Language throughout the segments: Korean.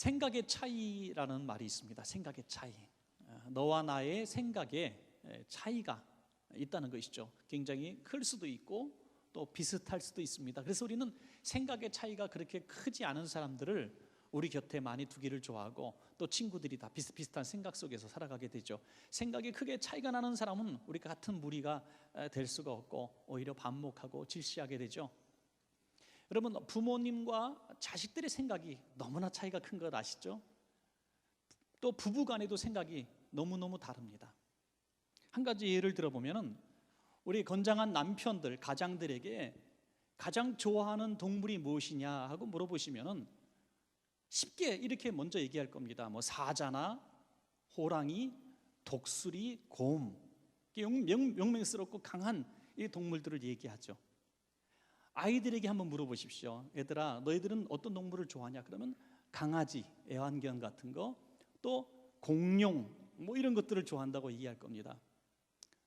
생각의 차이라는 말이 있습니다. 생각의 차이. 너와 나의 생각에 차이가 있다는 것이죠. 굉장히 클 수도 있고 또 비슷할 수도 있습니다. 그래서 우리는 생각의 차이가 그렇게 크지 않은 사람들을 우리 곁에 많이 두기를 좋아하고, 또 친구들이 다 비슷비슷한 생각 속에서 살아가게 되죠. 생각이 크게 차이가 나는 사람은 우리가 같은 무리가 될 수가 없고 오히려 반목하고 질시하게 되죠. 여러분, 부모님과 자식들의 생각이 너무나 차이가 큰 것 아시죠? 또 부부간에도 생각이 너무너무 다릅니다. 한 가지 예를 들어보면 우리 건장한 남편들, 가장들에게 가장 좋아하는 동물이 무엇이냐 하고 물어보시면 쉽게 이렇게 먼저 얘기할 겁니다. 뭐 사자나 호랑이, 독수리, 곰, 명명스럽고 강한 이 동물들을 얘기하죠. 아이들에게 한번 물어보십시오. 얘들아, 너희들은 어떤 동물을 좋아하냐? 그러면 강아지, 애완견 같은 거, 또 공룡 뭐 이런 것들을 좋아한다고 얘기할 겁니다.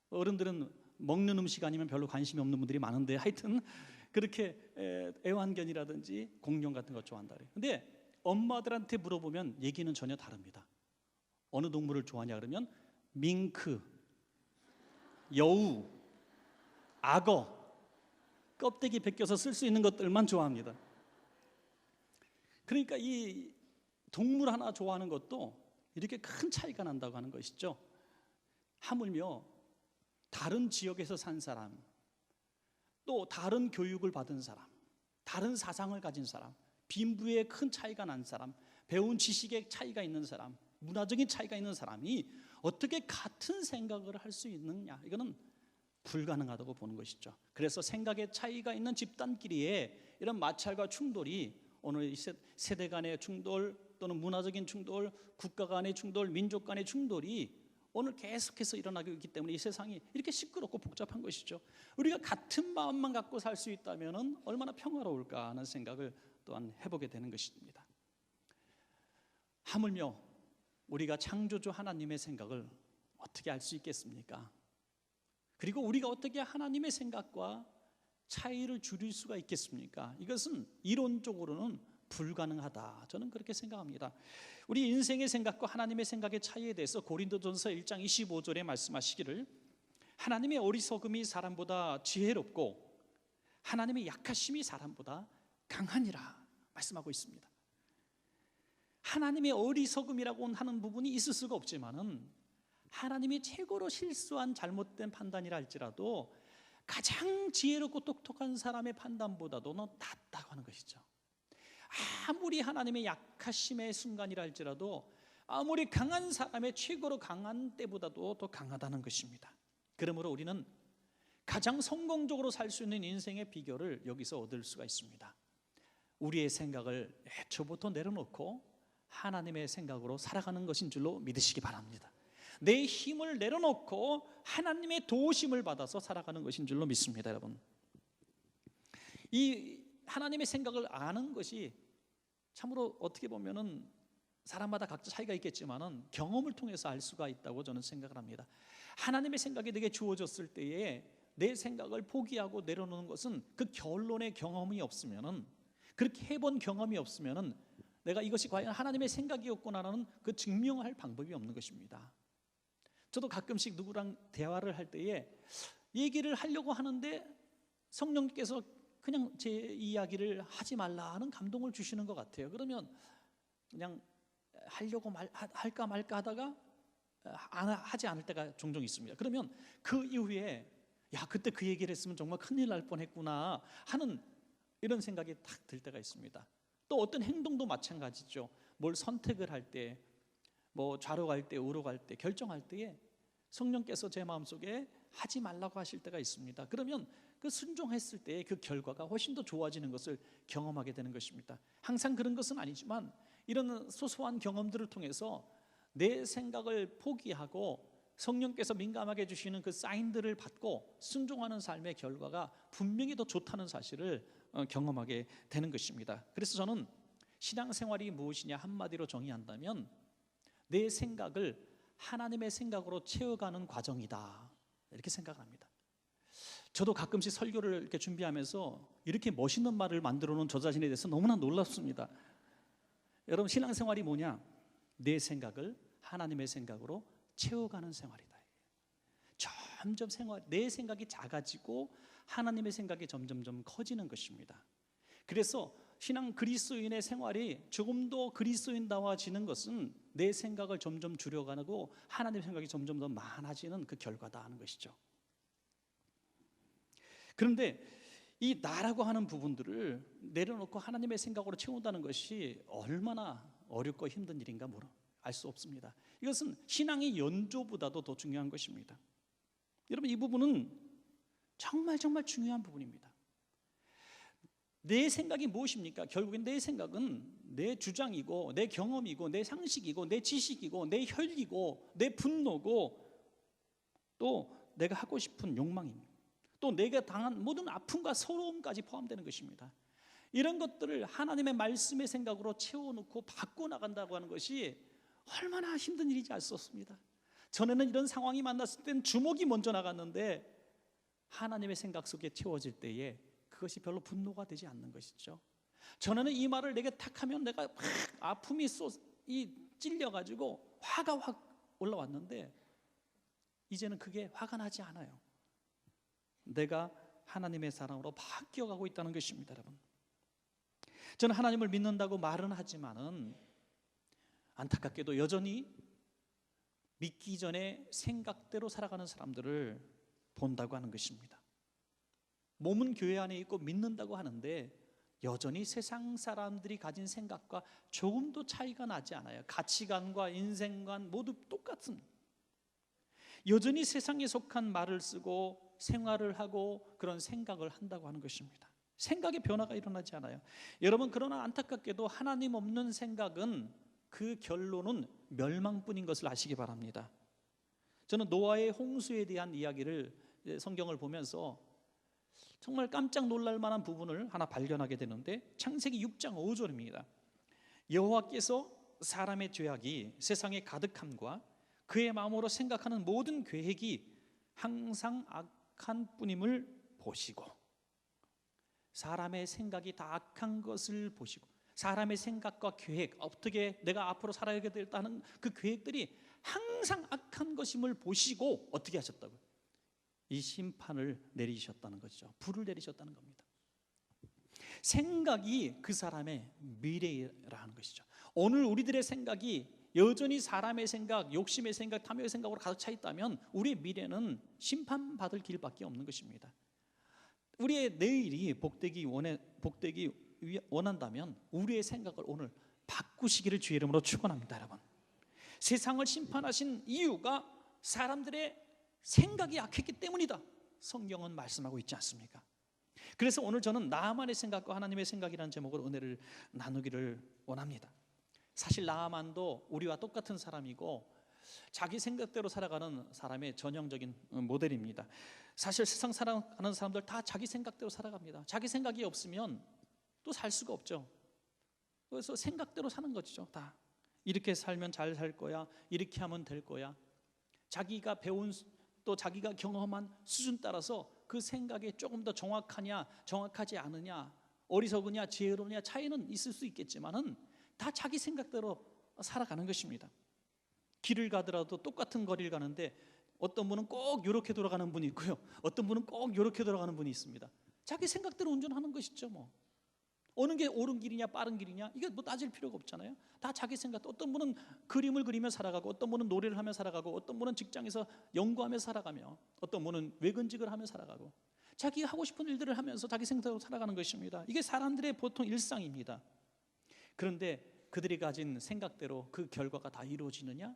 어른들은 먹는 음식 아니면 별로 관심이 없는 분들이 많은데, 하여튼 그렇게 애완견이라든지 공룡 같은 거 좋아한다 그래요. 근데 엄마들한테 물어보면 얘기는 전혀 다릅니다. 어느 동물을 좋아하냐 그러면 밍크, 여우, 악어, 껍데기 벗겨서 쓸 수 있는 것들만 좋아합니다. 그러니까 이 동물 하나 좋아하는 것도 이렇게 큰 차이가 난다고 하는 것이죠. 하물며 다른 지역에서 산 사람, 또 다른 교육을 받은 사람, 다른 사상을 가진 사람, 빈부에 큰 차이가 난 사람, 배운 지식에 차이가 있는 사람, 문화적인 차이가 있는 사람이 어떻게 같은 생각을 할 수 있느냐, 이거는 불가능하다고 보는 것이죠. 그래서 생각의 차이가 있는 집단끼리의 이런 마찰과 충돌이 오늘 세대 간의 충돌, 또는 문화적인 충돌, 국가 간의 충돌, 민족 간의 충돌이 오늘 계속해서 일어나고 있기 때문에 이 세상이 이렇게 시끄럽고 복잡한 것이죠. 우리가 같은 마음만 갖고 살 수 있다면 얼마나 평화로울까 하는 생각을 또한 해보게 되는 것입니다. 하물며 우리가 창조주 하나님의 생각을 어떻게 알 수 있겠습니까? 그리고 우리가 어떻게 하나님의 생각과 차이를 줄일 수가 있겠습니까? 이것은 이론적으로는 불가능하다, 저는 그렇게 생각합니다. 우리 인생의 생각과 하나님의 생각의 차이에 대해서 고린도전서 1장 25절에 말씀하시기를, 하나님의 어리석음이 사람보다 지혜롭고 하나님의 약하심이 사람보다 강하니라 말씀하고 있습니다. 하나님의 어리석음이라고 하는 부분이 있을 수가 없지만은 하나님이 최고로 실수한 잘못된 판단이라 할지라도 가장 지혜롭고 똑똑한 사람의 판단보다도 낫다고 하는 것이죠. 아무리 하나님의 약하심의 순간이라 할지라도 아무리 강한 사람의 최고로 강한 때보다도 더 강하다는 것입니다. 그러므로 우리는 가장 성공적으로 살 수 있는 인생의 비결을 여기서 얻을 수가 있습니다. 우리의 생각을 애초부터 내려놓고 하나님의 생각으로 살아가는 것인 줄로 믿으시기 바랍니다. 내 힘을 내려놓고 하나님의 도우심을 받아서 살아가는 것인 줄로 믿습니다. 여러분, 이 하나님의 생각을 아는 것이 참으로 어떻게 보면은 사람마다 각자 차이가 있겠지만은 경험을 통해서 알 수가 있다고 저는 생각을 합니다. 하나님의 생각이 내게 주어졌을 때에 내 생각을 포기하고 내려놓는 것은 그 결론의 경험이 없으면은, 그렇게 해본 경험이 없으면은 내가 이것이 과연 하나님의 생각이었구나라는 그 증명할 방법이 없는 것입니다. 저도 가끔씩 누구랑 대화를 할 때에 얘기를 하려고 하는데 성령께서 그냥 제 이야기를 하지 말라 하는 감동을 주시는 것 같아요. 그러면 그냥 하려고 할까 말까 하다가 하지 않을 때가 종종 있습니다. 그러면 그 이후에 야, 그때 그 얘기를 했으면 정말 큰일 날 뻔했구나 하는 이런 생각이 딱 들 때가 있습니다. 또 어떤 행동도 마찬가지죠. 뭘 선택을 할 때, 뭐 좌로 갈 때, 우로 갈 때, 결정할 때에 성령께서 제 마음속에 하지 말라고 하실 때가 있습니다. 그러면 그 순종했을 때 그 결과가 훨씬 더 좋아지는 것을 경험하게 되는 것입니다. 항상 그런 것은 아니지만 이런 소소한 경험들을 통해서 내 생각을 포기하고 성령께서 민감하게 해주시는 그 사인들을 받고 순종하는 삶의 결과가 분명히 더 좋다는 사실을 경험하게 되는 것입니다. 그래서 저는 신앙생활이 무엇이냐 한마디로 정의한다면 내 생각을 하나님의 생각으로 채워가는 과정이다, 이렇게 생각합니다. 저도 가끔씩 설교를 이렇게 준비하면서 이렇게 멋있는 말을 만들어 놓은 저 자신에 대해서 너무나 놀랍습니다. 여러분, 신앙생활이 뭐냐? 내 생각을 하나님의 생각으로 채워가는 생활이다. 점점 내 생각이 작아지고 하나님의 생각이 점점점 커지는 것입니다. 그래서 신앙 그리스도인의 생활이 조금 더 그리스도인다워지는 것은 내 생각을 점점 줄여가고 하나님의 생각이 점점 더 많아지는 그 결과다 하는 것이죠. 그런데 이 나라고 하는 부분들을 내려놓고 하나님의 생각으로 채운다는 것이 얼마나 어렵고 힘든 일인가 알 수 없습니다. 이것은 신앙의 연조보다도 더 중요한 것입니다. 여러분, 이 부분은 정말 중요한 부분입니다. 내 생각이 무엇입니까? 결국엔 내 생각은 내 주장이고 내 경험이고 내 상식이고 내 지식이고 내 혈기고 내 분노고 또 내가 하고 싶은 욕망입니다. 또 내가 당한 모든 아픔과 서러움까지 포함되는 것입니다. 이런 것들을 하나님의 말씀의 생각으로 채워놓고 바꿔나간다고 하는 것이 얼마나 힘든 일인지 알 수 없습니다. 전에는 이런 상황이 만났을 땐 주먹이 먼저 나갔는데 하나님의 생각 속에 채워질 때에 그것이 별로 분노가 되지 않는 것이죠. 전에는 이 말을 내게 탁 하면 내가 막 아픔이 찔려가지고 화가 확 올라왔는데 이제는 그게 화가 나지 않아요. 내가 하나님의 사랑으로 바뀌어가고 있다는 것입니다. 여러분, 저는 하나님을 믿는다고 말은 하지만은 안타깝게도 여전히 믿기 전에 생각대로 살아가는 사람들을 본다고 하는 것입니다. 몸은 교회 안에 있고 믿는다고 하는데 여전히 세상 사람들이 가진 생각과 조금도 차이가 나지 않아요. 가치관과 인생관 모두 똑같은, 여전히 세상에 속한 말을 쓰고 생활을 하고 그런 생각을 한다고 하는 것입니다. 생각의 변화가 일어나지 않아요. 여러분, 그러나 안타깝게도 하나님 없는 생각은 그 결론은 멸망뿐인 것을 아시기 바랍니다. 저는 노아의 홍수에 대한 이야기를 성경을 보면서 정말 깜짝 놀랄 만한 부분을 하나 발견하게 되는데, 창세기 6장 5절입니다. 여호와께서 사람의 죄악이 세상에 가득함과 그의 마음으로 생각하는 모든 계획이 항상 악한 뿐임을 보시고, 사람의 생각이 다 악한 것을 보시고, 사람의 생각과 계획, 어떻게 내가 앞으로 살아야 되겠다는 그 계획들이 항상 악한 것임을 보시고 어떻게 하셨다고요? 이 심판을 내리셨다는 것이죠. 불을 내리셨다는 겁니다. 생각이 그 사람의 미래라는 것이죠. 오늘 우리들의 생각이 여전히 사람의 생각, 욕심의 생각, 탐욕의 생각으로 가득 차 있다면 우리의 미래는 심판받을 길밖에 없는 것입니다. 우리의 내일이 복되기 원한다면 우리의 생각을 오늘 바꾸시기를 주의 이름으로 축원합니다. 여러분, 세상을 심판하신 이유가 사람들의 생각이 악했기 때문이다, 성경은 말씀하고 있지 않습니까? 그래서 오늘 저는 나만의 생각과 하나님의 생각이라는 제목으로 은혜를 나누기를 원합니다. 사실 나만도 우리와 똑같은 사람이고 자기 생각대로 살아가는 사람의 전형적인 모델입니다. 사실 세상 살아가는 사람들 다 자기 생각대로 살아갑니다. 자기 생각이 없으면 또 살 수가 없죠. 그래서 생각대로 사는 것이죠. 다 이렇게 살면 잘 살 거야, 이렇게 하면 될 거야. 자기가 배운 또 자기가 경험한 수준 따라서 그 생각이 조금 더 정확하냐 정확하지 않으냐, 어리석으냐 지혜로우냐 차이는 있을 수 있겠지만은 다 자기 생각대로 살아가는 것입니다. 길을 가더라도 똑같은 거리를 가는데 어떤 분은 꼭 이렇게 돌아가는 분이 있고요, 어떤 분은 꼭 이렇게 돌아가는 분이 있습니다. 자기 생각대로 운전하는 것이죠. 뭐 어느 게 옳은 길이냐 빠른 길이냐 이게 뭐 따질 필요가 없잖아요. 다 자기 생각. 어떤 분은 그림을 그리며 살아가고, 어떤 분은 노래를 하며 살아가고, 어떤 분은 직장에서 연구하며 살아가며, 어떤 분은 외근직을 하며 살아가고, 자기 하고 싶은 일들을 하면서 자기 생각대로 살아가는 것입니다. 이게 사람들의 보통 일상입니다. 그런데 그들이 가진 생각대로 그 결과가 다 이루어지느냐?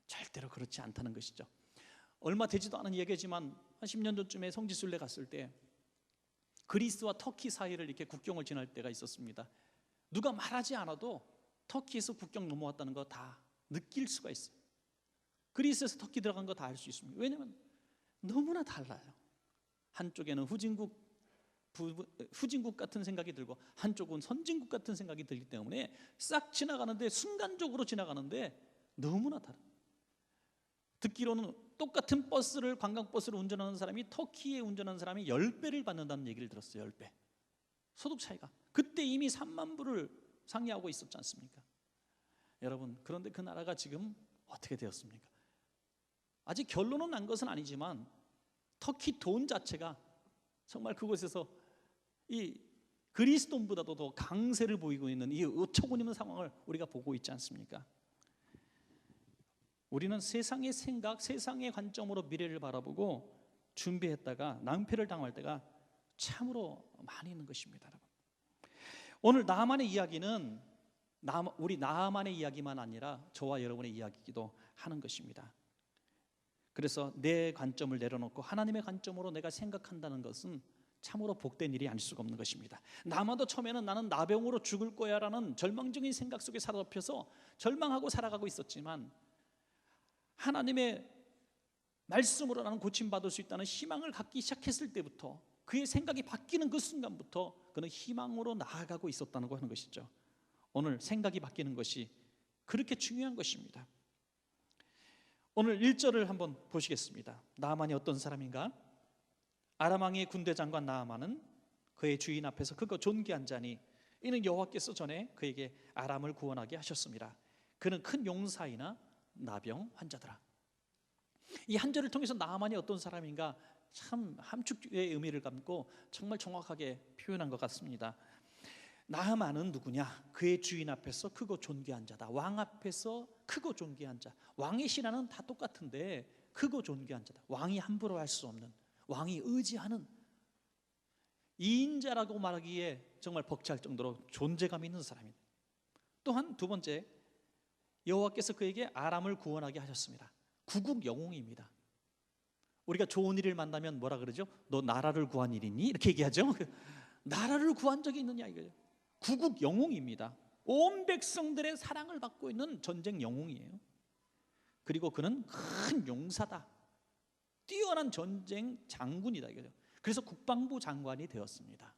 절대로 그렇지 않다는 것이죠. 얼마 되지도 않은 얘기지만 한 10년 전쯤에 성지순례 갔을 때 그리스와 터키 사이를 이렇게 국경을 지날 때가 있었습니다. 누가 말하지 않아도 터키에서 국경 넘어왔다는 거 다 느낄 수가 있어요. 그리스에서 터키 들어간 거 다 알 수 있습니다. 왜냐하면 너무나 달라요. 한쪽에는 후진국 같은 생각이 들고 한쪽은 선진국 같은 생각이 들기 때문에 싹 지나가는데, 순간적으로 지나가는데 너무나 다른. 듣기로는 똑같은 버스를, 관광버스를 운전하는 사람이 터키에 운전하는 사람이 10배를 받는다는 얘기를 들었어요. 10배 소득 차이가. 그때 이미 3만 불을 상회하고 있었지 않습니까? 여러분, 그런데 그 나라가 지금 어떻게 되었습니까? 아직 결론은 난 것은 아니지만 터키 돈 자체가 정말 그곳에서 이 그리스 돈보다도 더 강세를 보이고 있는 이 어처구니없는 상황을 우리가 보고 있지 않습니까? 우리는 세상의 생각, 세상의 관점으로 미래를 바라보고 준비했다가 낭패를 당할 때가 참으로 많이 있는 것입니다, 여러분. 오늘 나만의 이야기는 우리 나만의 이야기만 아니라 저와 여러분의 이야기이기도 하는 것입니다. 그래서 내 관점을 내려놓고 하나님의 관점으로 내가 생각한다는 것은 참으로 복된 일이 아닐 수가 없는 것입니다. 나만도 처음에는 나는 나병으로 죽을 거야 라는 절망적인 생각 속에 사로잡혀서 절망하고 살아가고 있었지만 하나님의 말씀으로 나는 고침받을 수 있다는 희망을 갖기 시작했을 때부터, 그의 생각이 바뀌는 그 순간부터 그는 희망으로 나아가고 있었다는 거 하는 것이죠. 오늘 생각이 바뀌는 것이 그렇게 중요한 것입니다. 오늘 1절을 한번 보시겠습니다. 나아만이 어떤 사람인가? 아람 왕의 군대 장관 나아만은 그의 주인 앞에서 크고 존귀한 자니 이는 여호와께서 전에 그에게 아람을 구원하게 하셨습니다. 그는 큰 용사이나 나병 환자더라. 이 한 절을 통해서 나아만이 어떤 사람인가 참 함축의 의미를 담고 정말 정확하게 표현한 것 같습니다. 나아만은 누구냐? 그의 주인 앞에서 크고 존귀한 자다. 왕 앞에서 크고 존귀한 자. 왕의 신하는 다 똑같은데 크고 존귀한 자다. 왕이 함부로 할 수 없는, 왕이 의지하는 2인자라고 말하기에 정말 벅찰 정도로 존재감 있는 사람입니다. 또한 두 번째, 여호와께서 그에게 아람을 구원하게 하셨습니다. 구국 영웅입니다. 우리가 좋은 일을 만나면 뭐라 그러죠? 너 나라를 구한 일이니? 이렇게 얘기하죠. 나라를 구한 적이 있느냐 이거죠. 구국 영웅입니다. 온 백성들의 사랑을 받고 있는 전쟁 영웅이에요. 그리고 그는 큰 용사다. 뛰어난 전쟁 장군이다 이거죠. 그래서 국방부 장관이 되었습니다.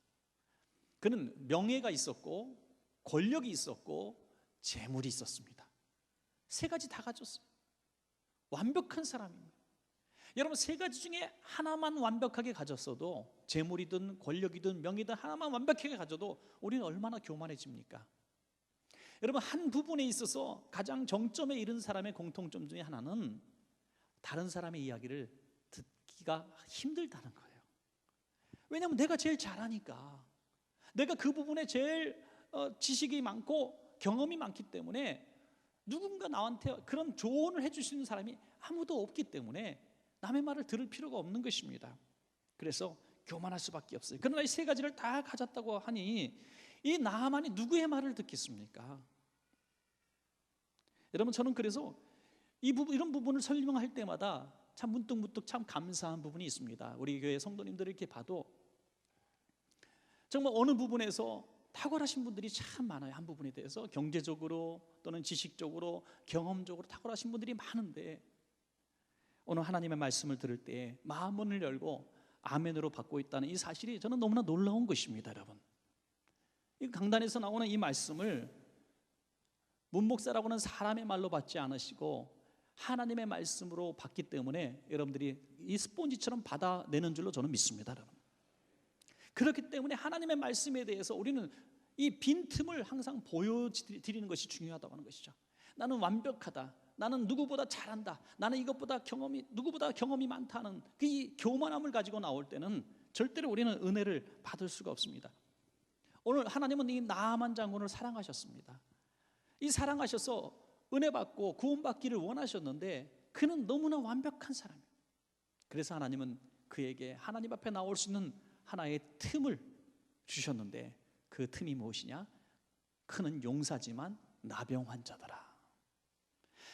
그는 명예가 있었고 권력이 있었고 재물이 있었습니다. 세 가지 다 가졌어요. 완벽한 사람입니다. 여러분, 세 가지 중에 하나만 완벽하게 가졌어도, 재물이든 권력이든 명예든 하나만 완벽하게 가져도 우리는 얼마나 교만해집니까? 여러분, 한 부분에 있어서 가장 정점에 이른 사람의 공통점 중에 하나는 다른 사람의 이야기를 듣기가 힘들다는 거예요. 왜냐하면 내가 제일 잘하니까, 내가 그 부분에 제일 지식이 많고 경험이 많기 때문에 누군가 나한테 그런 조언을 해주시는 사람이 아무도 없기 때문에 남의 말을 들을 필요가 없는 것입니다. 그래서 교만할 수밖에 없어요. 그러나 이 세 가지를 다 가졌다고 하니 이 나아만이 누구의 말을 듣겠습니까? 여러분, 저는 그래서 이런 부분을 설명할 때마다 참 문득문득 참 감사한 부분이 있습니다. 우리 교회 성도님들을 이렇게 봐도 정말 어느 부분에서 탁월하신 분들이 참 많아요. 한 부분에 대해서 경제적으로 또는 지식적으로 경험적으로 탁월하신 분들이 많은데 오늘 하나님의 말씀을 들을 때 마음문을 열고 아멘으로 받고 있다는 이 사실이 저는 너무나 놀라운 것입니다. 여러분, 이 강단에서 나오는 이 말씀을 문목사라고는 사람의 말로 받지 않으시고 하나님의 말씀으로 받기 때문에 여러분들이 이 스폰지처럼 받아내는 줄로 저는 믿습니다. 여러분, 그렇기 때문에 하나님의 말씀에 대해서 우리는 이 빈틈을 항상 보여드리는 것이 중요하다고 하는 것이죠. 나는 완벽하다, 나는 누구보다 잘한다, 나는 누구보다 경험이 많다는 그 교만함을 가지고 나올 때는 절대로 우리는 은혜를 받을 수가 없습니다. 오늘 하나님은 이 나아만 장군을 사랑하셨습니다. 이 사랑하셔서 은혜 받고 구원받기를 원하셨는데 그는 너무나 완벽한 사람이에요. 그래서 하나님은 그에게 하나님 앞에 나올 수 있는 하나의 틈을 주셨는데 그 틈이 무엇이냐? 그는 용사지만 나병 환자더라.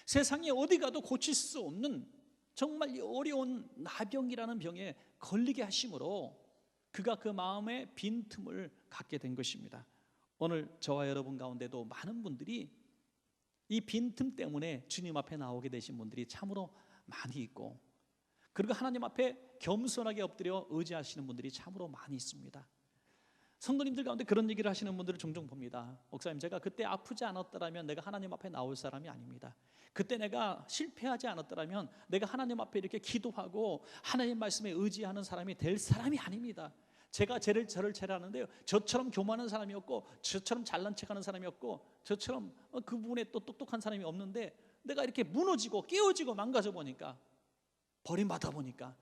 세상에 어디 가도 고칠 수 없는 정말 어려운 나병이라는 병에 걸리게 하심으로 그가 그 마음의 빈틈을 갖게 된 것입니다. 오늘 저와 여러분 가운데도 많은 분들이 이 빈틈 때문에 주님 앞에 나오게 되신 분들이 참으로 많이 있고, 그리고 하나님 앞에 겸손하게 엎드려 의지하시는 분들이 참으로 많이 있습니다. 성도님들 가운데 그런 얘기를 하시는 분들을 종종 봅니다. 목사님, 제가 그때 아프지 않았더라면 내가 하나님 앞에 나올 사람이 아닙니다. 그때 내가 실패하지 않았더라면 내가 하나님 앞에 이렇게 기도하고 하나님 말씀에 의지하는 사람이 될 사람이 아닙니다. 제가 저를 체라하는데요, 저처럼 교만한 사람이 없고, 저처럼 잘난 척하는 사람이 없고, 저처럼 그 부분에 또 똑똑한 사람이 없는데, 내가 이렇게 무너지고 깨어지고 망가져 보니까, 버림받아 보니까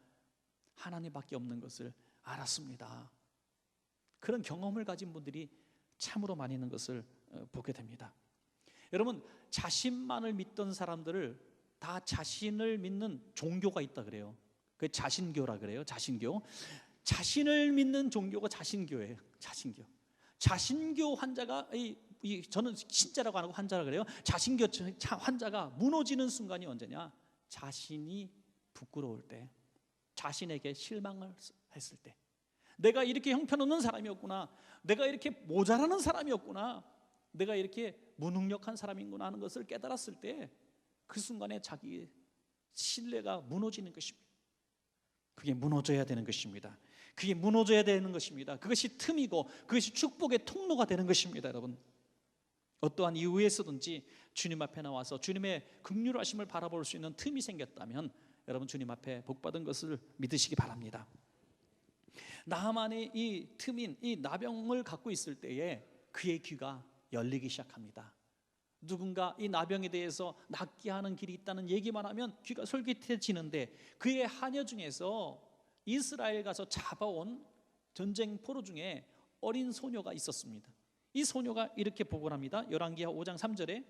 하나님밖에 없는 것을 알았습니다. 그런 경험을 가진 분들이 참으로 많이 있는 것을 보게 됩니다. 여러분, 자신만을 믿던 사람들을 다 자신을 믿는 종교가 있다 그래요. 그 자신교라 그래요. 자신교. 자신을 믿는 종교가 자신교예요. 자신교 환자가 저는 신자라고 안 하고 환자라 그래요. 자신교 환자가 무너지는 순간이 언제냐? 자신이 부끄러울 때, 자신에게 실망을 했을 때, 내가 이렇게 형편없는 사람이었구나, 내가 이렇게 모자라는 사람이었구나, 내가 이렇게 무능력한 사람이구나 하는 것을 깨달았을 때, 그 순간에 자기의 신뢰가 무너지는 것입니다. 그게 무너져야 되는 것입니다. 그게 무너져야 되는 것입니다. 그것이 틈이고 그것이 축복의 통로가 되는 것입니다. 여러분, 어떠한 이유에서든지 주님 앞에 나와서 주님의 긍휼하심을 바라볼 수 있는 틈이 생겼다면 여러분, 주님 앞에 복받은 것을 믿으시기 바랍니다. 나하만의 이 틈인 이 나병을 갖고 있을 때에 그의 귀가 열리기 시작합니다. 누군가 이 나병에 대해서 낫게 하는 길이 있다는 얘기만 하면 귀가 솔깃해지는데, 그의 하녀 중에서 이스라엘 가서 잡아온 전쟁 포로 중에 어린 소녀가 있었습니다. 이 소녀가 이렇게 보고합니다. 열왕기하 5장 3절에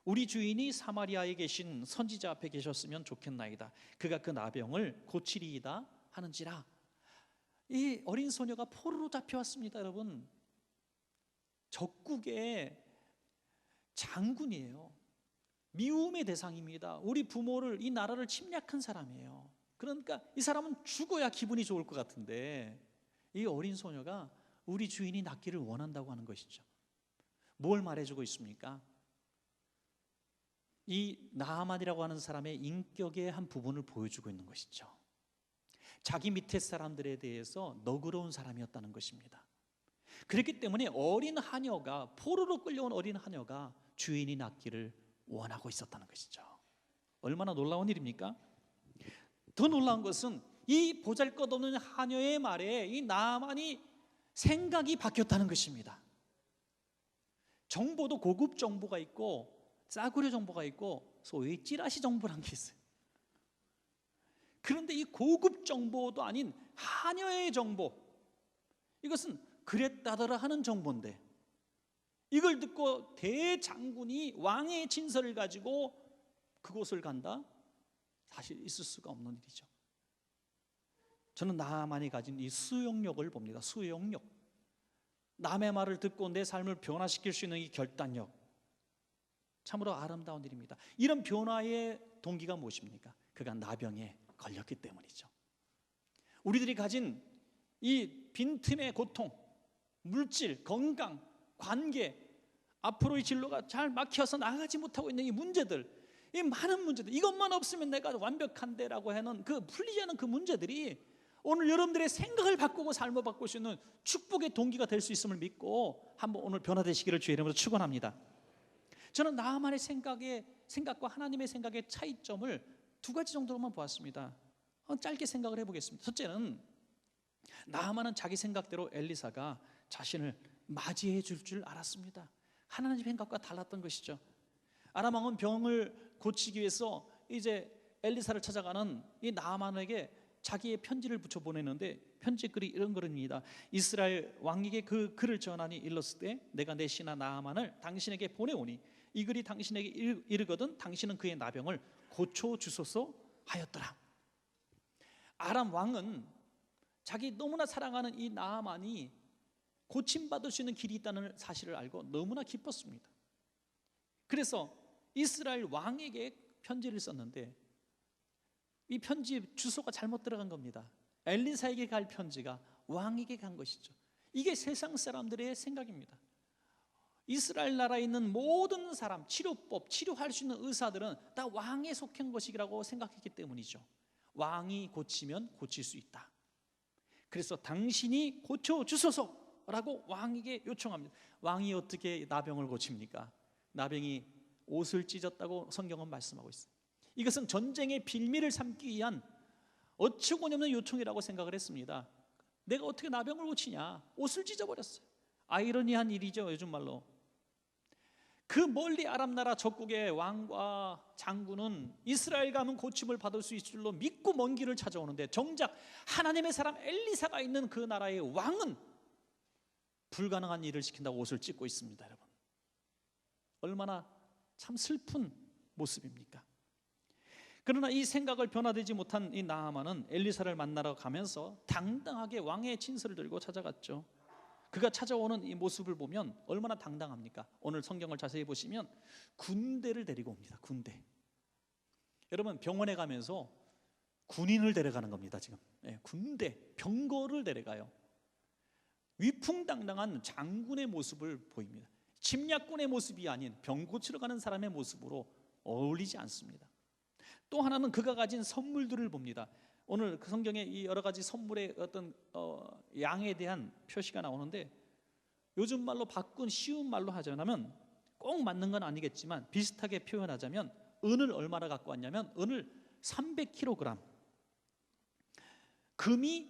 우리 주인이 사마리아에 계신 선지자 앞에 계셨으면 좋겠나이다. 그가 그 나병을 고치리이다 하는지라. 이 어린 소녀가 포로로 잡혀왔습니다. 여러분, 적국의 장군이에요. 미움의 대상입니다. 우리 부모를, 이 나라를 침략한 사람이에요. 그러니까 이 사람은 죽어야 기분이 좋을 것 같은데, 이 어린 소녀가 우리 주인이 낫기를 원한다고 하는 것이죠. 뭘 말해주고 있습니까? 이 나하만이라고 하는 사람의 인격의 한 부분을 보여주고 있는 것이죠. 자기 밑에 사람들에 대해서 너그러운 사람이었다는 것입니다. 그렇기 때문에 어린 하녀가, 포로로 끌려온 어린 하녀가 주인이 낫기를 원하고 있었다는 것이죠. 얼마나 놀라운 일입니까? 더 놀라운 것은 이 보잘것없는 하녀의 말에 이 나하만이 생각이 바뀌었다는 것입니다. 정보도 고급 정보가 있고 싸구려 정보가 있고 소위 찌라시 정보란 게 있어요. 그런데 이 고급 정보도 아닌 하녀의 정보, 이것은 그랬다더라 하는 정보인데, 이걸 듣고 대장군이 왕의 진서를 가지고 그곳을 간다? 사실 있을 수가 없는 일이죠. 저는 나하만이 가진 이 수용력을 봅니다. 수용력, 남의 말을 듣고 내 삶을 변화시킬 수 있는 이 결단력, 참으로 아름다운 일입니다. 이런 변화의 동기가 무엇입니까? 그가 나병에 걸렸기 때문이죠. 우리들이 가진 이 빈틈의 고통, 물질, 건강, 관계, 앞으로의 진로가 잘 막혀서 나가지 못하고 있는 이 문제들, 이 많은 문제들, 이것만 없으면 내가 완벽한데라고 하는 그 풀리지 않은 그 문제들이 오늘 여러분들의 생각을 바꾸고 삶을 바꿀 수 있는 축복의 동기가 될 수 있음을 믿고 한번 오늘 변화되시기를 주의 이름으로 축원합니다. 저는 나만의 생각과 하나님의 생각의 차이점을 두 가지 정도로만 보았습니다. 짧게 생각을 해보겠습니다. 첫째는, 나하만은 자기 생각대로 엘리사가 자신을 맞이해 줄 줄 알았습니다. 하나님의 생각과 달랐던 것이죠. 아람 왕은 병을 고치기 위해서 이제 엘리사를 찾아가는 이 나하만에게 자기의 편지를 붙여 보내는데, 편지글이 이런 글입니다. 이스라엘 왕에게 그 글을 전하니 일렀을 때 내가 내 신하 나하만을 당신에게 보내오니 이 글이 당신에게 이르거든 당신은 그의 나병을 고쳐 주소서 하였더라. 아람 왕은 자기 너무나 사랑하는 이 나하만이 고침받을 수 있는 길이 있다는 사실을 알고 너무나 기뻤습니다. 그래서 이스라엘 왕에게 편지를 썼는데 이 편지 주소가 잘못 들어간 겁니다. 엘리사에게 갈 편지가 왕에게 간 것이죠. 이게 세상 사람들의 생각입니다. 이스라엘 나라에 있는 모든 사람, 치료법, 치료할 수 있는 의사들은 다 왕에 속한 것이라고 생각했기 때문이죠. 왕이 고치면 고칠 수 있다. 그래서 당신이 고쳐주소서라고 왕에게 요청합니다. 왕이 어떻게 나병을 고칩니까? 나병이 옷을 찢었다고 성경은 말씀하고 있습니다. 이것은 전쟁의 빌미를 삼기 위한 어처구니없는 요청이라고 생각을 했습니다. 내가 어떻게 나병을 고치냐? 옷을 찢어버렸어요. 아이러니한 일이죠, 요즘 말로. 그 멀리 아람 나라 적국의 왕과 장군은 이스라엘 가면 고침을 받을 수 있을 줄로 믿고 먼 길을 찾아오는데, 정작 하나님의 사람 엘리사가 있는 그 나라의 왕은 불가능한 일을 시킨다고 옷을 찢고 있습니다. 여러분, 얼마나 참 슬픈 모습입니까? 그러나 이 생각을 변화되지 못한 이 나아만은 엘리사를 만나러 가면서 당당하게 왕의 진설을 들고 찾아갔죠. 그가 찾아오는 이 모습을 보면 얼마나 당당합니까? 오늘 성경을 자세히 보시면 군대를 데리고 옵니다. 군대. 여러분, 병원에 가면서 군인을 데려가는 겁니다. 지금 군대, 병거를 데려가요. 위풍당당한 장군의 모습을 보입니다. 침략군의 모습이 아닌 병 고치러 가는 사람의 모습으로 어울리지 않습니다. 또 하나는 그가 가진 선물들을 봅니다. 오늘 그 성경에 이 여러 가지 선물의 어떤 양에 대한 표시가 나오는데, 요즘 말로 바꾼 쉬운 말로 하자면, 꼭 맞는 건 아니겠지만 비슷하게 표현하자면, 은을 얼마나 갖고 왔냐면 은을 300kg, 금이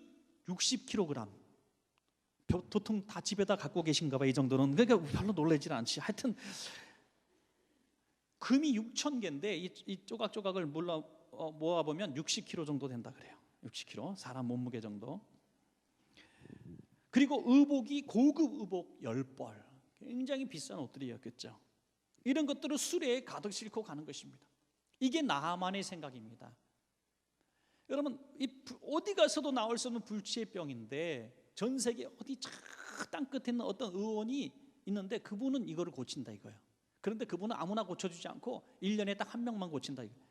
60kg. 도통 다 집에다 갖고 계신가 봐, 이 정도는. 그러니까 별로 놀라지는 않지. 하여튼 금이 6,000개인데 이 조각조각을 모아보면 60kg 정도 된다 그래요. 60kg, 사람 몸무게 정도. 그리고 의복이 고급 의복 10벌, 굉장히 비싼 옷들이었겠죠. 이런 것들을 수레에 가득 싣고 가는 것입니다. 이게 나하만의 생각입니다. 여러분, 어디 가서도 나올 수 없는 불치의 병인데, 전 세계 어디 저 땅끝에 있는 어떤 의원이 있는데 그분은 이거를 고친다 이거예요. 그런데 그분은 아무나 고쳐주지 않고 1년에 딱 한 명만 고친다 이거예요.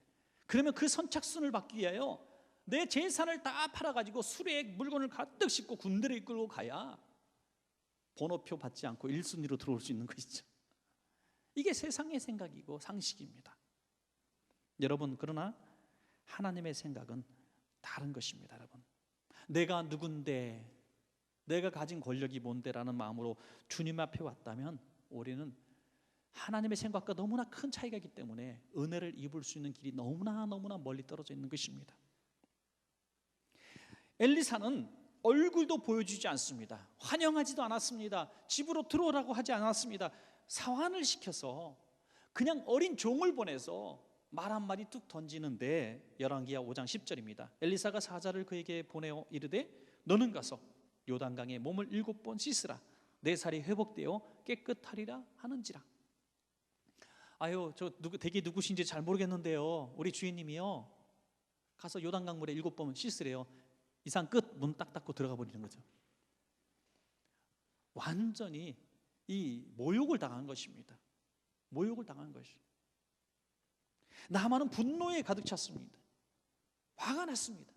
그러면 그 선착순을 받기 위하여 내 재산을 다 팔아가지고 수레에 물건을 가득 싣고 군대를 이끌고 가야 번호표 받지 않고 1순위로 들어올 수 있는 것이죠. 이게 세상의 생각이고 상식입니다. 여러분, 그러나 하나님의 생각은 다른 것입니다. 여러분, 내가 누군데, 내가 가진 권력이 뭔데라는 마음으로 주님 앞에 왔다면 우리는 하나님의 생각과 너무나 큰 차이가 있기 때문에 은혜를 입을 수 있는 길이 너무나 멀리 떨어져 있는 것입니다. 엘리사는 얼굴도 보여주지 않습니다. 환영하지도 않았습니다. 집으로 들어오라고 하지 않았습니다. 사환을 시켜서 그냥 어린 종을 보내서 말 한마디 뚝 던지는데, 열왕기하 5장 10절입니다. 엘리사가 사자를 그에게 보내어 이르되 너는 가서 요단강에 몸을 7번 씻으라. 내 살이 회복되어 깨끗하리라 하는지라. 아유, 저 대개 누구신지 잘 모르겠는데요, 우리 주인님이요, 가서 요단강 물에 7번 씻으래요. 이상 끝. 문 딱 닫고 들어가 버리는 거죠. 완전히 이 모욕을 당한 것입니다. 모욕을 당한 것이. 나만은 분노에 가득 찼습니다. 화가 났습니다.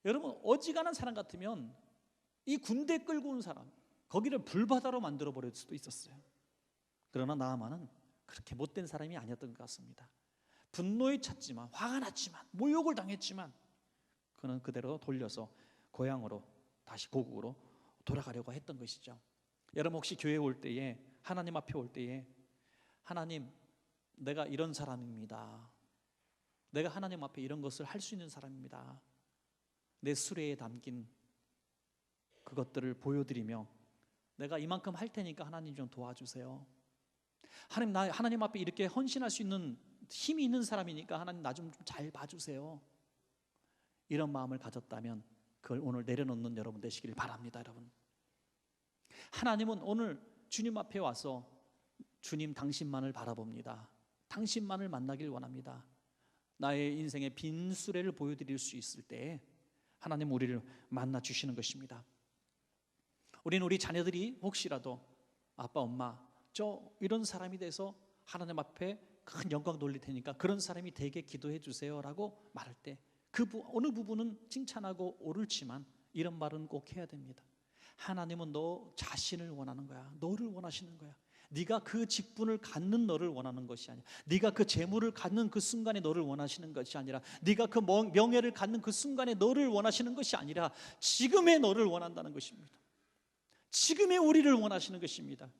여러분, 어지간한 사람 같으면 이 군대 끌고 온 사람, 거기를 불바다로 만들어 버릴 수도 있었어요. 그러나 나아만은 그렇게 못된 사람이 아니었던 것 같습니다. 분노에 찼지만, 화가 났지만, 모욕을 당했지만 그는 그대로 돌려서 고향으로, 다시 고국으로 돌아가려고 했던 것이죠. 여러분, 혹시 교회에 올 때에, 하나님 앞에 올 때에, 하나님, 내가 이런 사람입니다. 내가 하나님 앞에 이런 것을 할 수 있는 사람입니다. 내 수레에 담긴 그것들을 보여드리며 내가 이만큼 할 테니까 하나님 좀 도와주세요. 하나님, 나 하나님 앞에 이렇게 헌신할 수 있는 힘이 있는 사람이니까 하나님 나 좀 잘 봐주세요. 이런 마음을 가졌다면 그걸 오늘 내려놓는 여러분 되시기를 바랍니다. 여러분, 하나님은 오늘 주님 앞에 와서 주님, 당신만을 바라봅니다. 당신만을 만나길 원합니다. 나의 인생의 빈 수레를 보여드릴 수 있을 때 하나님 우리를 만나 주시는 것입니다. 우리는 우리 자녀들이 혹시라도 아빠, 엄마, 저 이런 사람이 돼서 하나님 앞에 큰 영광 돌릴 테니까 그런 사람이 되게 기도해 주세요라고 말할 때 그 어느 부분은 칭찬하고 옳지만 이런 말은 꼭 해야 됩니다. 하나님은 너 자신을 원하는 거야. 너를 원하시는 거야. 네가 그 직분을 갖는 너를 원하는 것이 아니라, 네가 그 재물을 갖는 그 순간에 너를 원하시는 것이 아니라, 네가 그 명예를 갖는 그 순간에 너를 원하시는 것이 아니라 지금의 너를 원한다는 것입니다. 지금의 우리를 원하시는 것입니다.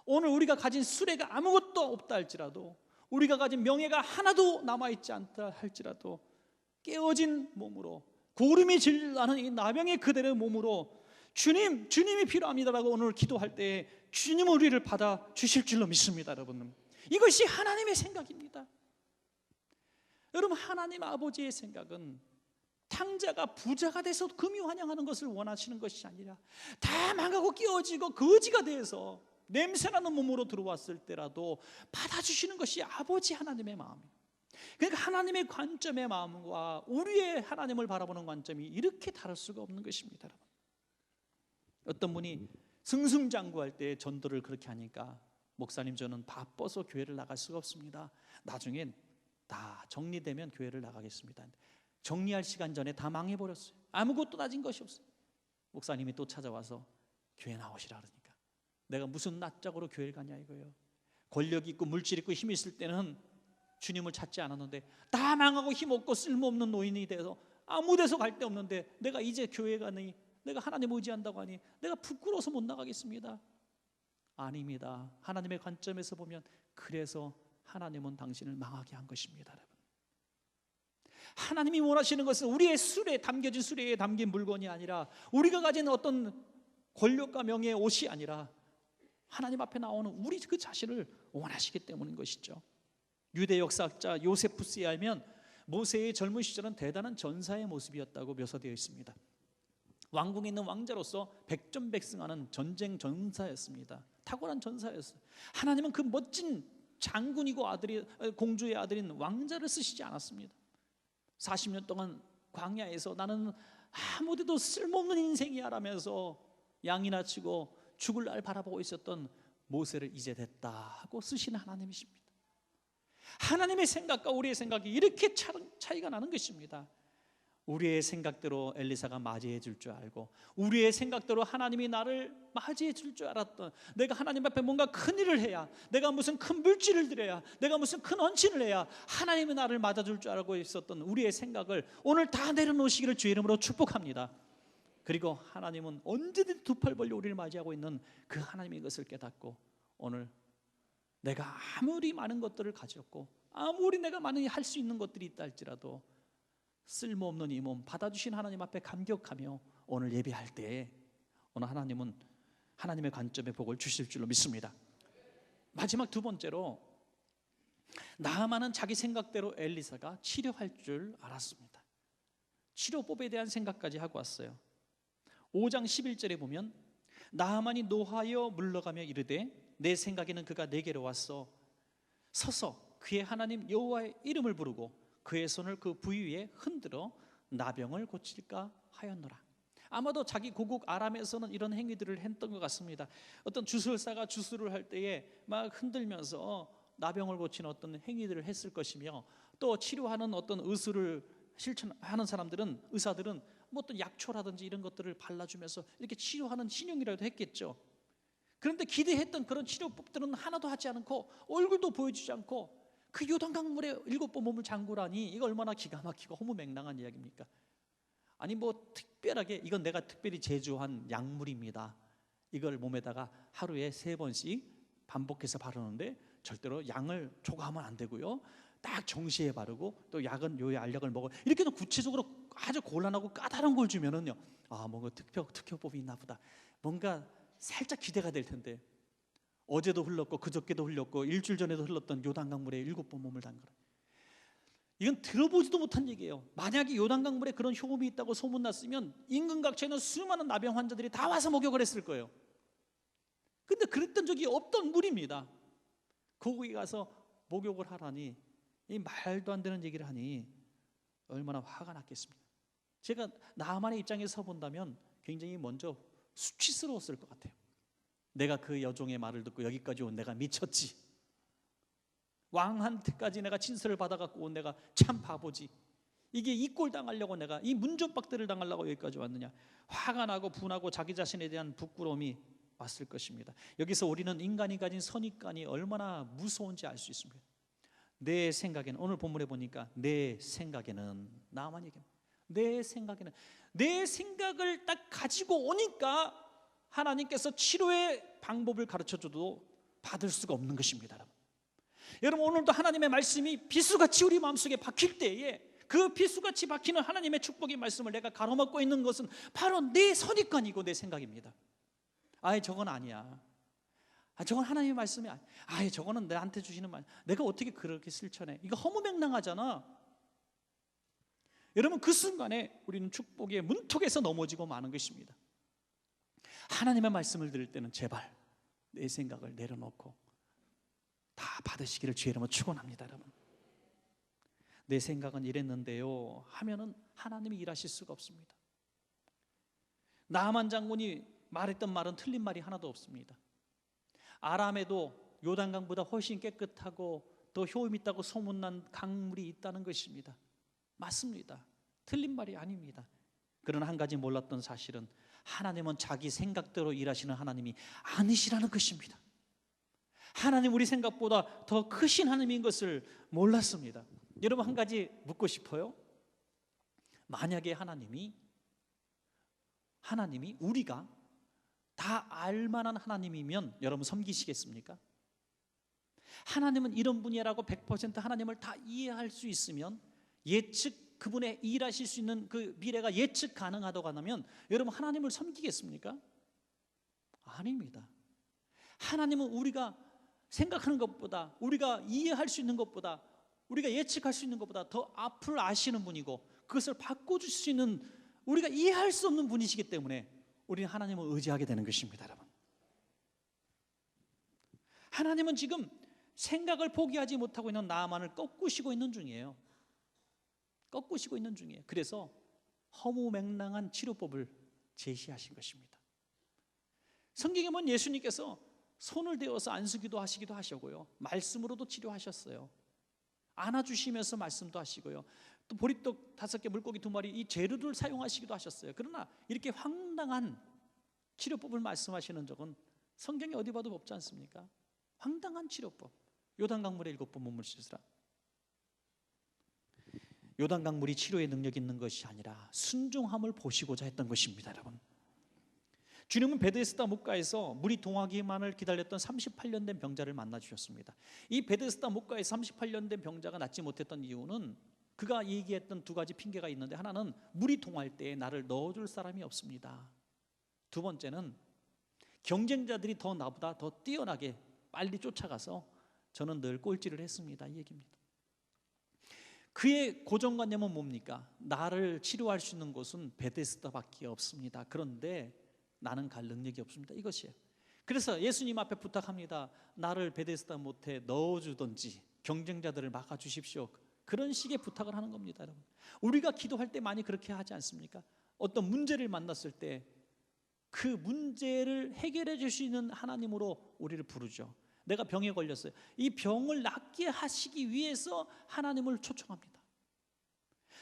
오늘 우리가 가진 수레가 아무것도 없다 할지라도, 우리가 가진 명예가 하나도 남아있지 않다 할지라도 깨어진 몸으로 고름이 질나는 이 나병의 그대의 몸으로 주님이 필요합니다라고 오늘 기도할 때 주님 우리를 받아 주실 줄로 믿습니다. 여러분, 이것이 하나님의 생각입니다. 여러분, 하나님 아버지의 생각은 탕자가 부자가 돼서 금이 환영하는 것을 원하시는 것이 아니라 다 망하고 끼어지고 거지가 돼서 냄새나는 몸으로 들어왔을 때라도 받아주시는 것이 아버지 하나님의 마음이에요. 그러니까 하나님의 관점의 마음과 우리의 하나님을 바라보는 관점이 이렇게 다를 수가 없는 것입니다. 여러분, 어떤 분이 승승장구할 때 전도를 그렇게 하니까 목사님, 저는 바빠서 교회를 나갈 수가 없습니다. 나중엔 다 정리되면 교회를 나가겠습니다. 정리할 시간 전에 다 망해버렸어요. 아무것도 따진 것이 없어요. 목사님이 또 찾아와서 교회 나오시라 그러니까 내가 무슨 낯짝으로 교회를 가냐 이거예요. 권력 있고 물질 있고 힘이 있을 때는 주님을 찾지 않았는데 다 망하고 힘없고 쓸모없는 노인이 돼서 아무 데서 갈 데 없는데 내가 이제 교회 가니, 내가 하나님 의지한다고 하니 내가 부끄러워서 못 나가겠습니다. 아닙니다. 하나님의 관점에서 보면 그래서 하나님은 당신을 망하게 한 것입니다. 여러분, 하나님이 원하시는 것은 우리의 수레에 담겨진 수레에 담긴 물건이 아니라 우리가 가진 어떤 권력과 명예의 옷이 아니라 하나님 앞에 나오는 우리 그 자신을 원하시기 때문인 것이죠. 유대 역사학자 요세푸스에 하면 모세의 젊은 시절은 대단한 전사의 모습이었다고 묘사되어 있습니다. 왕궁에 있는 왕자로서 백전백승하는 전쟁 전사였습니다. 탁월한 전사였어요. 하나님은 그 멋진 장군이고 공주의 아들인 왕자를 쓰시지 않았습니다. 40년 동안 광야에서 나는 아무데도 쓸모없는 인생이야 라면서 양이나 치고 죽을 날 바라보고 있었던 모세를 이제 됐다 하고 쓰시는 하나님이십니다. 하나님의 생각과 우리의 생각이 이렇게 차이가 나는 것입니다. 우리의 생각대로 엘리사가 맞이해 줄 줄 알고 우리의 생각대로 하나님이 나를 맞이해 줄 줄 알았던, 내가 하나님 앞에 뭔가 큰 일을 해야, 내가 무슨 큰 물질을 드려야, 내가 무슨 큰 헌신을 해야 하나님이 나를 맞아줄 줄 알고 있었던 우리의 생각을 오늘 다 내려놓으시기를 주의 이름으로 축복합니다. 그리고 하나님은 언제든지 두 팔 벌려 우리를 맞이하고 있는 그 하나님의 것을 깨닫고 오늘 내가 아무리 많은 것들을 가졌고 아무리 내가 많이 할 수 있는 것들이 있다 할지라도 쓸모없는 이 몸 받아주신 하나님 앞에 감격하며 오늘 예배할 때 오늘 하나님은 하나님의 관점의 복을 주실 줄로 믿습니다. 마지막 두 번째로, 나아만은 자기 생각대로 엘리사가 치료할 줄 알았습니다. 치료법에 대한 생각까지 하고 왔어요. 5장 11절에 보면 나아만이 노하여 물러가며 이르되 내 생각에는 그가 내게로 왔어 서서 그의 하나님 여호와의 이름을 부르고 그의 손을 그 부위 위에 흔들어 나병을 고칠까 하였노라. 아마도 자기 고국 아람에서는 이런 행위들을 했던 것 같습니다. 어떤 주술사가 주술을 할 때에 막 흔들면서 나병을 고치는 어떤 행위들을 했을 것이며, 또 치료하는 어떤 의술을 실천하는 사람들은, 의사들은 뭐 어떤 약초라든지 이런 것들을 발라주면서 이렇게 치료하는 신용이라도 했겠죠. 그런데 기대했던 그런 치료법들은 하나도 하지 않고 얼굴도 보여주지 않고 그 요단강 물에 7번 몸을 잠그라니, 이거 얼마나 기가 막히고 허무맹랑한 이야기입니까? 아니 뭐 특별하게 이건 내가 특별히 제조한 약물입니다, 이걸 몸에다가 하루에 3번씩 반복해서 바르는데 절대로 양을 초과하면 안 되고요, 딱 정시에 바르고 또 약은 요 알약을 먹어, 이렇게 구체적으로 아주 곤란하고 까다로운 걸 주면은요, 아 뭔가 특효법이 있나 보다, 뭔가 살짝 기대가 될 텐데 어제도 흘렀고 그저께도 흘렸고 일주일 전에도 흘렀던 요단강물에 7번 몸을 담그라. 이건 들어보지도 못한 얘기예요. 만약에 요단강물에 그런 효험이 있다고 소문났으면 인근 각처에는 수많은 나병 환자들이 다 와서 목욕을 했을 거예요. 근데 그랬던 적이 없던 물입니다. 거기 가서 목욕을 하라니, 이 말도 안 되는 얘기를 하니 얼마나 화가 났겠습니까? 제가 나만의 입장에서 본다면 굉장히 먼저 수치스러웠을 것 같아요. 내가 그 여종의 말을 듣고 여기까지 온 내가 미쳤지, 왕한테까지 내가 친서를 받아갖고 온 내가 참 바보지, 이게 이 꼴 당하려고 내가 이 문전박대를 당하려고 여기까지 왔느냐. 화가 나고 분하고 자기 자신에 대한 부끄러움이 왔을 것입니다. 여기서 우리는 인간이 가진 선입관이 얼마나 무서운지 알 수 있습니다. 내 생각에는, 오늘 본문에 보니까 내 생각에는, 나만 얘기합니다. 내 생각에는, 내 생각을 딱 가지고 오니까 하나님께서 치료의 방법을 가르쳐줘도 받을 수가 없는 것입니다. 여러분 오늘도 하나님의 말씀이 비수같이 우리 마음속에 박힐 때에 그 비수같이 박히는 하나님의 축복의 말씀을 내가 가로막고 있는 것은 바로 내 선입관이고 내 생각입니다. 아예 저건 아니야. 저건 하나님의 말씀이 아니야. 아예 저거는 나한테 주시는 말. 내가 어떻게 그렇게 실천해? 이거 허무맹랑하잖아. 여러분, 그 순간에 우리는 축복의 문턱에서 넘어지고 마는 것입니다. 하나님의 말씀을 들을 때는 제발 내 생각을 내려놓고 다 받으시기를 주의 이름으로 축원합니다. 여러분, 내 생각은 이랬는데요 하면은 하나님이 일하실 수가 없습니다. 나만 장군이 말했던 말은 틀린 말이 하나도 없습니다. 아람에도 요단강보다 훨씬 깨끗하고 더 효임 있다고 소문난 강물이 있다는 것입니다. 맞습니다. 틀린 말이 아닙니다. 그러나 한 가지 몰랐던 사실은 하나님은 자기 생각대로 일하시는 하나님이 아니시라는 것입니다. 하나님, 우리 생각보다 더 크신 하나님인 것을 몰랐습니다. 여러분, 한 가지 묻고 싶어요. 만약에 하나님이 우리가 다 알만한 하나님이면 여러분 섬기시겠습니까? 하나님은 이런 분이라고 100% 하나님을 다 이해할 수 있으면, 그분의 일하실 수 있는 그 미래가 예측 가능하다고 하면 여러분 하나님을 섬기겠습니까? 아닙니다. 하나님은 우리가 생각하는 것보다, 우리가 이해할 수 있는 것보다, 우리가 예측할 수 있는 것보다 더 앞을 아시는 분이고, 그것을 바꿔줄 수 있는, 우리가 이해할 수 없는 분이시기 때문에 우리는 하나님을 의지하게 되는 것입니다. 여러분, 하나님은 지금 생각을 포기하지 못하고 있는 나만을 꺾으시고 있는 중이에요. 그래서 허무맹랑한 치료법을 제시하신 것입니다. 성경에 보면 예수님께서 손을 대어서 안수기도 하시기도 하셨고요, 말씀으로도 치료하셨어요. 안아주시면서 말씀도 하시고요, 또 보리떡 5개 물고기 2마리 이 재료를 사용하시기도 하셨어요. 그러나 이렇게 황당한 치료법을 말씀하시는 적은 성경에 어디 봐도 없지 않습니까? 황당한 치료법. 요단강물에 7번 몸을 씻으라. 요단강물이 치료의 능력이 있는 것이 아니라 순종함을 보시고자 했던 것입니다. 여러분, 주님은 베데스다 목가에서 물이 동하기만을 기다렸던 38년 된 병자를 만나 주셨습니다. 이 베데스다 목가에 38년 된 병자가 낫지 못했던 이유는 그가 얘기했던 2가지 핑계가 있는데, 하나는 물이 동할 때에 나를 넣어줄 사람이 없습니다. 2번째는 경쟁자들이 나보다 더 뛰어나게 빨리 쫓아가서 저는 늘 꼴찌를 했습니다, 이 얘기입니다. 그의 고정관념은 뭡니까? 나를 치료할 수 있는 곳은 베데스다밖에 없습니다. 그런데 나는 갈 능력이 없습니다, 이것이에요. 그래서 예수님 앞에 부탁합니다. 나를 베데스다 못에 넣어주든지 경쟁자들을 막아주십시오. 그런 식의 부탁을 하는 겁니다. 여러분, 우리가 기도할 때 많이 그렇게 하지 않습니까? 어떤 문제를 만났을 때 그 문제를 해결해 줄 수 있는 하나님으로 우리를 부르죠. 내가 병에 걸렸어요. 이 병을 낫게 하시기 위해서 하나님을 초청합니다.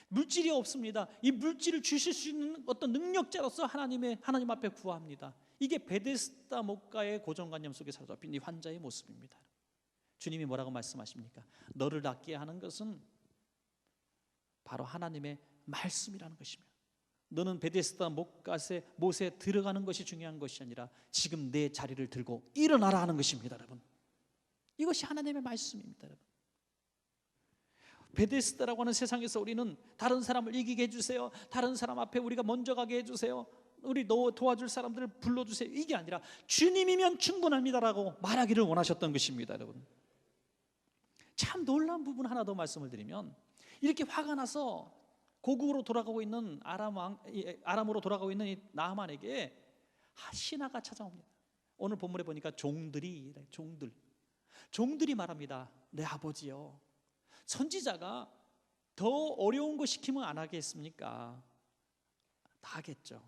물질이 없습니다. 이 물질을 주실 수 있는 어떤 능력자로서 하나님 앞에 구합니다. 이게 베데스다 목가의 고정관념 속에 사로잡힌 이 환자의 모습입니다. 주님이 뭐라고 말씀하십니까? 너를 낫게 하는 것은 바로 하나님의 말씀이라는 것입니다. 너는 베데스다 못에 들어가는 것이 중요한 것이 아니라 지금 내 자리를 들고 일어나라 하는 것입니다. 여러분, 이것이 하나님의 말씀입니다. 여러분, 베데스다라고 하는 세상에서 우리는 다른 사람을 이기게 해주세요, 다른 사람 앞에 우리가 먼저 가게 해주세요, 우리 도와줄 사람들을 불러주세요, 이게 아니라 주님이면 충분합니다라고 말하기를 원하셨던 것입니다. 여러분, 참 놀라운 부분 하나 더 말씀을 드리면, 이렇게 화가 나서 고국으로 돌아가고 있는 아람으로 돌아가고 있는 이 나하만에게 신하가 찾아옵니다. 오늘 본문에 보니까 종들이 말합니다. 내 아버지요, 선지자가 더 어려운 거 시키면 안 하겠습니까? 다 하겠죠.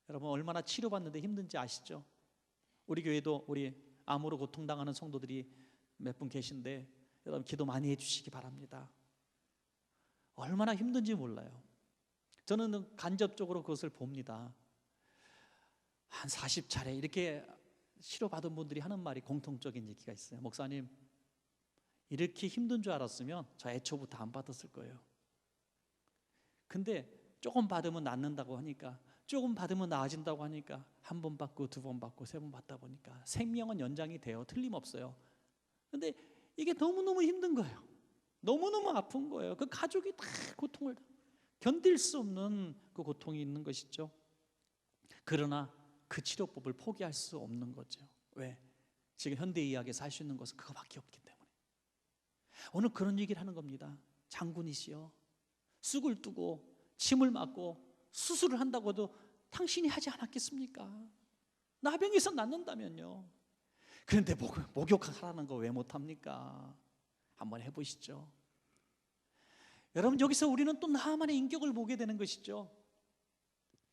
여러분, 얼마나 치료받는데 힘든지 아시죠? 우리 교회도 우리 암으로 고통당하는 성도들이 몇 분 계신데, 여러분 기도 많이 해주시기 바랍니다. 얼마나 힘든지 몰라요. 저는 간접적으로 그것을 봅니다. 한 40차례 이렇게 치료받은 분들이 하는 말이 공통적인 얘기가 있어요. 목사님, 이렇게 힘든 줄 알았으면 저 애초부터 안 받았을 거예요. 근데 조금 받으면 낫는다고 하니까, 조금 받으면 나아진다고 하니까 1번 받고 2번 받고 3번 받다 보니까 생명은 연장이 돼요. 틀림없어요. 근데 이게 너무너무 힘든 거예요. 너무너무 아픈 거예요. 그 가족이 다 고통을 견딜 수 없는 그 고통이 있는 것이죠. 그러나 그 치료법을 포기할 수 없는 거죠. 왜? 지금 현대의학에서 할 수 있는 것은 그거밖에 없기 때문에. 오늘 그런 얘기를 하는 겁니다. 장군이시여, 쑥을 뜨고 침을 맞고 수술을 한다고 해도 당신이 하지 않았겠습니까? 나병에서 낫는다면요. 그런데 목욕하라는 거 왜 못합니까? 한번 해보시죠. 여러분, 여기서 우리는 또 나만의 인격을 보게 되는 것이죠.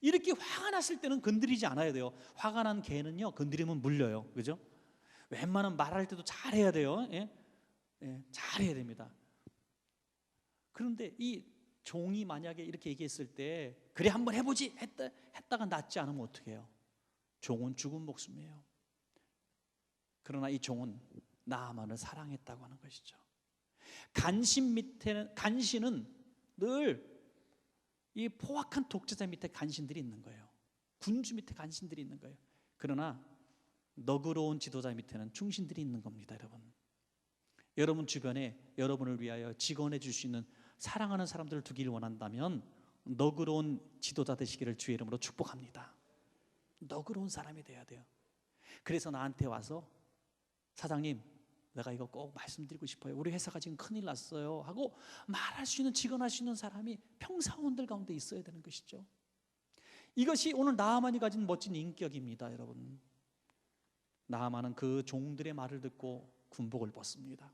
이렇게 화가 났을 때는 건드리지 않아야 돼요. 화가 난 개는요, 건드리면 물려요. 그죠? 웬만하면 말할 때도 잘해야 돼요. 예? 예, 잘해야 됩니다. 그런데 이 종이 만약에 이렇게 얘기했을 때 그래 한번 해보지 했다가 낫지 않으면 어떻게 해요? 종은 죽은 목숨이에요. 그러나 이 종은 나아만을 사랑했다고 하는 것이죠. 간신은 늘 이 포악한 독재자 밑에 간신들이 있는 거예요. 군주 밑에 간신들이 있는 거예요. 그러나 너그러운 지도자 밑에는 충신들이 있는 겁니다. 여러분 주변에 여러분을 위하여 직원해 줄 수 있는 사랑하는 사람들을 두기를 원한다면 너그러운 지도자 되시기를 주의 이름으로 축복합니다. 너그러운 사람이 돼야 돼요. 그래서 나한테 와서 사장님, 내가 이거 꼭 말씀드리고 싶어요. 우리 회사가 지금 큰일 났어요 하고 말할 수 있는, 직언할 수 있는 사람이 평사원들 가운데 있어야 되는 것이죠. 이것이 오늘 나아만이 가진 멋진 인격입니다. 여러분, 나아만은 그 종들의 말을 듣고 군복을 벗습니다.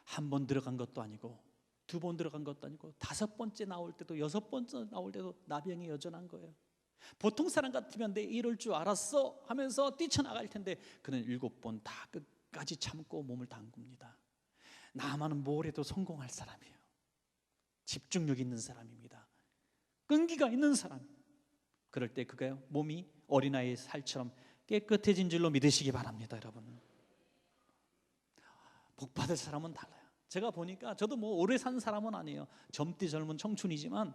한 번 들어간 것도 아니고 두 번 들어간 것도 아니고 5번째 나올 때도 6번째 나올 때도 나병이 여전한 거예요. 보통 사람 같으면 내 이럴 줄 알았어 하면서 뛰쳐나갈 텐데 그는 7번 다 끝까지 참고 몸을 담굽니다. 나만은 뭘 해도 성공할 사람이에요. 집중력 있는 사람입니다. 끈기가 있는 사람. 그럴 때 그가 몸이 어린아이의 살처럼 깨끗해진 줄로 믿으시기 바랍니다. 여러분, 복받을 사람은 달라요. 제가 보니까 저도 뭐 오래 산 사람은 아니에요. 젊디 젊은 청춘이지만